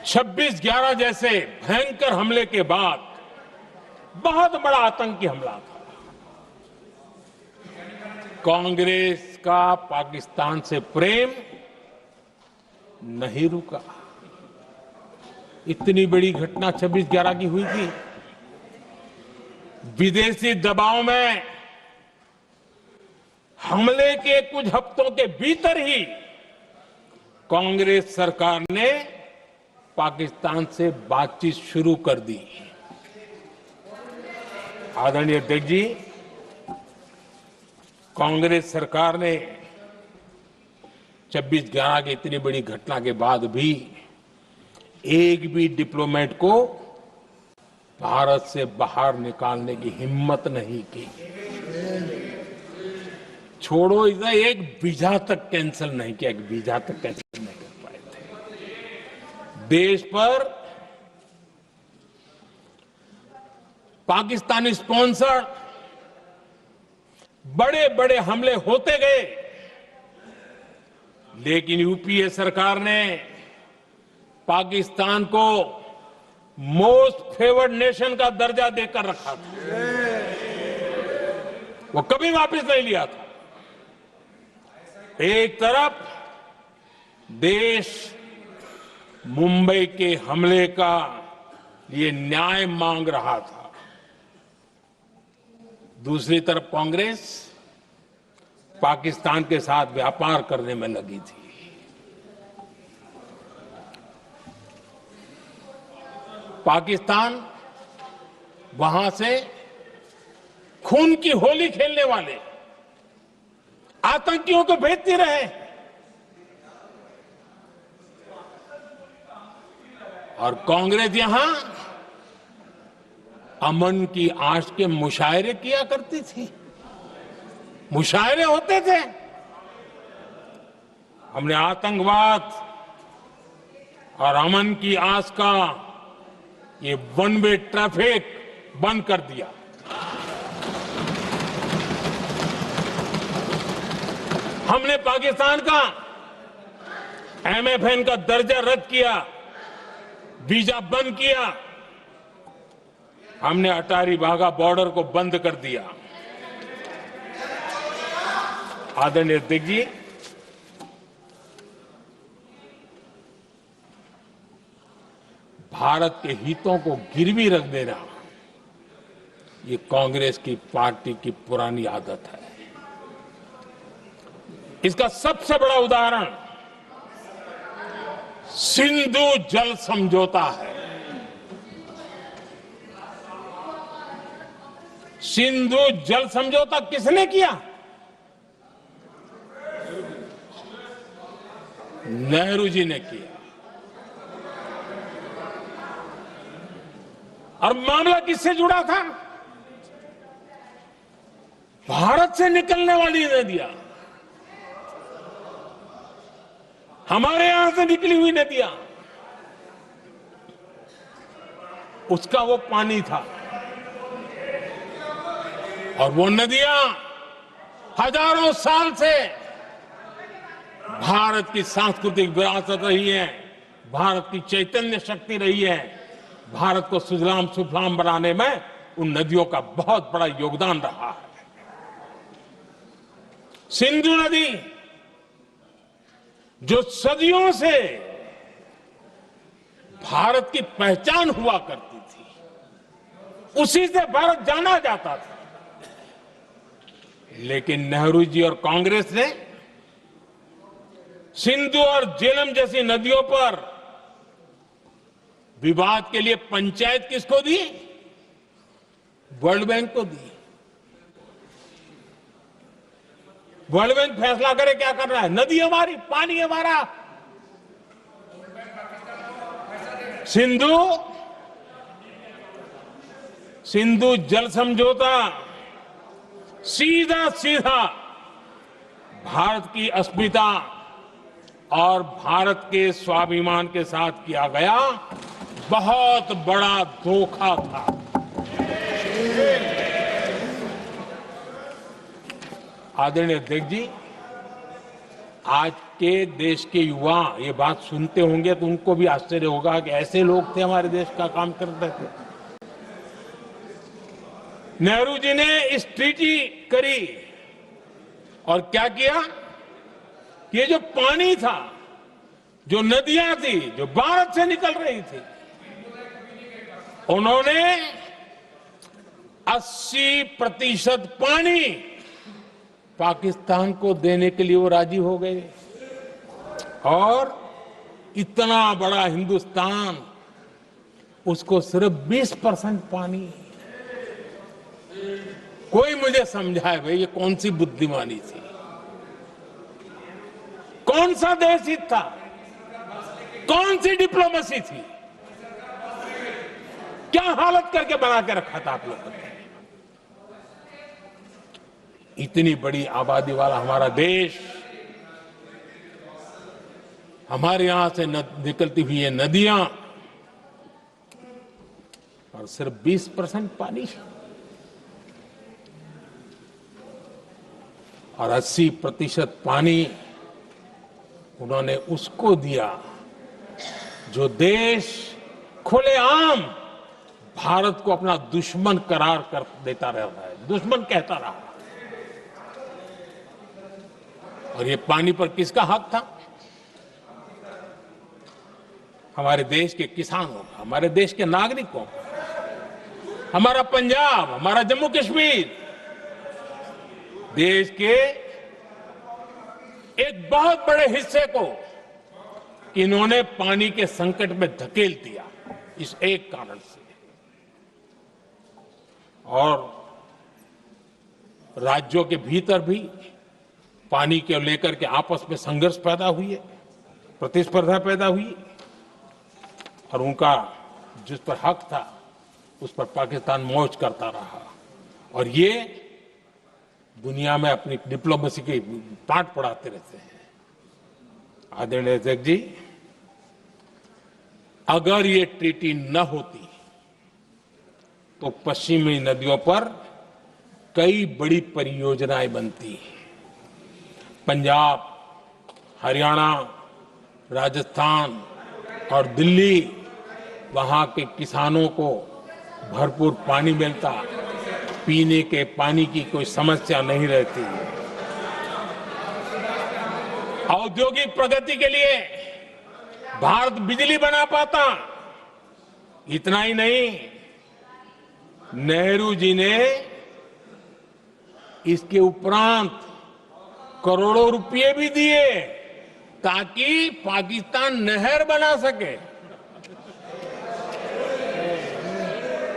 26/11 जैसे भयंकर हमले के बाद बहुत बड़ा आतंकी हमला था। कांग्रेस का पाकिस्तान से प्रेम नहीं रुका। इतनी बड़ी घटना 26/11 की हुई थी। विदेशी दबाव में हमले के कुछ हफ्तों के भीतर ही कांग्रेस सरकार ने पाकिस्तान से बातचीत शुरू कर दी। आदरणीय अध्यक्ष जी, कांग्रेस सरकार ने 26/11 की इतनी बड़ी घटना के बाद भी एक भी डिप्लोमेट को भारत से बाहर निकालने की हिम्मत नहीं की। छोड़ो इधर, एक वीजा तक कैंसिल नहीं किया, एक वीजा तक कैंसिल नहीं कर पाए थे। देश पर पाकिस्तानी स्पॉन्सर बड़े बड़े हमले होते गए, लेकिन यूपीए सरकार ने पाकिस्तान को मोस्ट फेवर्ड नेशन का दर्जा देकर रखा था। वो कभी वापस नहीं लिया था। एक तरफ देश मुंबई के हमले का ये न्याय मांग रहा था, दूसरी तरफ कांग्रेस पाकिस्तान के साथ व्यापार करने में लगी थी। पाकिस्तान वहां से खून की होली खेलने वाले आतंकियों को भेजते रहे, और कांग्रेस यहां अमन की आश के मुशायरे किया करती थी। मुशायरे होते थे। हमने आतंकवाद और अमन की आस का ये वन वे ट्रैफिक बंद कर दिया। हमने पाकिस्तान का MFN का दर्जा रद्द किया, वीजा बंद किया। हमने अटारी वाघा बॉर्डर को बंद कर दिया। आदरणीय अध्यक्ष जी, भारत के हितों को गिरवी रख देना ये कांग्रेस की पार्टी की पुरानी आदत है। इसका सबसे बड़ा उदाहरण सिंधु जल समझौता है। सिंधु जल समझौता किसने किया? नेहरू जी ने किया। और मामला किससे जुड़ा था? भारत से निकलने वाली नदियां, हमारे यहां से निकली हुई नदियां, उसका वो पानी था। और वो नदियां हजारों साल से भारत की सांस्कृतिक विरासत रही है, भारत की चैतन्य शक्ति रही है। भारत को सुजलाम सुफलाम बनाने में उन नदियों का बहुत बड़ा योगदान रहा है। सिंधु नदी जो सदियों से भारत की पहचान हुआ करती थी, उसी से भारत जाना जाता था। लेकिन नेहरू जी और कांग्रेस ने सिंधु और झेलम जैसी नदियों पर विवाद के लिए पंचायत किसको दी? वर्ल्ड बैंक को दी। वर्ल्ड बैंक फैसला करे क्या कर रहा है। नदी हमारी, पानी हमारा। सिंधु जल समझौता सीधा सीधा भारत की अस्मिता और भारत के स्वाभिमान के साथ किया गया बहुत बड़ा धोखा था। आदरणीय अध्यक्ष जी, आज के देश के युवा ये बात सुनते होंगे तो उनको भी आश्चर्य होगा कि ऐसे लोग थे हमारे देश का काम करते थे। नेहरू जी ने इस ट्रीटी करी और क्या किया, ये जो पानी था, जो नदियां थी, जो भारत से निकल रही थी, उन्होंने 80% पानी पाकिस्तान को देने के लिए वो राजी हो गए। और इतना बड़ा हिंदुस्तान, उसको सिर्फ 20% पानी। कोई मुझे समझाए भाई ये कौन सी बुद्धिमानी थी, कौन सा देश हित था, कौन सी डिप्लोमेसी थी, क्या हालत करके बना के रखा था आप लोगों ने। इतनी बड़ी आबादी वाला हमारा देश, हमारे यहां से निकलती हुई ये नदियां, और सिर्फ 20% पानी, और 80% पानी उन्होंने उसको दिया जो देश खुलेआम भारत को अपना दुश्मन करार कर देता रहता है, दुश्मन कहता रहा। और ये पानी पर किसका हक था? हमारे देश के किसानों का, हमारे देश के नागरिकों का। हमारा पंजाब, हमारा जम्मू कश्मीर देश के एक बहुत बड़े हिस्से को इन्होंने पानी के संकट में धकेल दिया, इस एक कारण से। और राज्यों के भीतर भी पानी को लेकर के आपस में संघर्ष पैदा हुई है, प्रतिस्पर्धा पैदा हुई, और उनका जिस पर हक था उस पर पाकिस्तान मौज करता रहा। और ये दुनिया में अपनी डिप्लोमेसी के पाठ पढ़ाते रहते हैं। आदरणीय अध्यक्ष जी, अगर ये ट्रीटी न होती तो पश्चिमी नदियों पर कई बड़ी परियोजनाएं बनती। पंजाब, हरियाणा, राजस्थान और दिल्ली, वहां के किसानों को भरपूर पानी मिलता, पीने के पानी की कोई समस्या नहीं रहती। औद्योगिक प्रगति के लिए भारत बिजली बना पाता। इतना ही नहीं, नेहरू जी ने इसके उपरांत करोड़ों रुपए भी दिए ताकि पाकिस्तान नहर बना सके।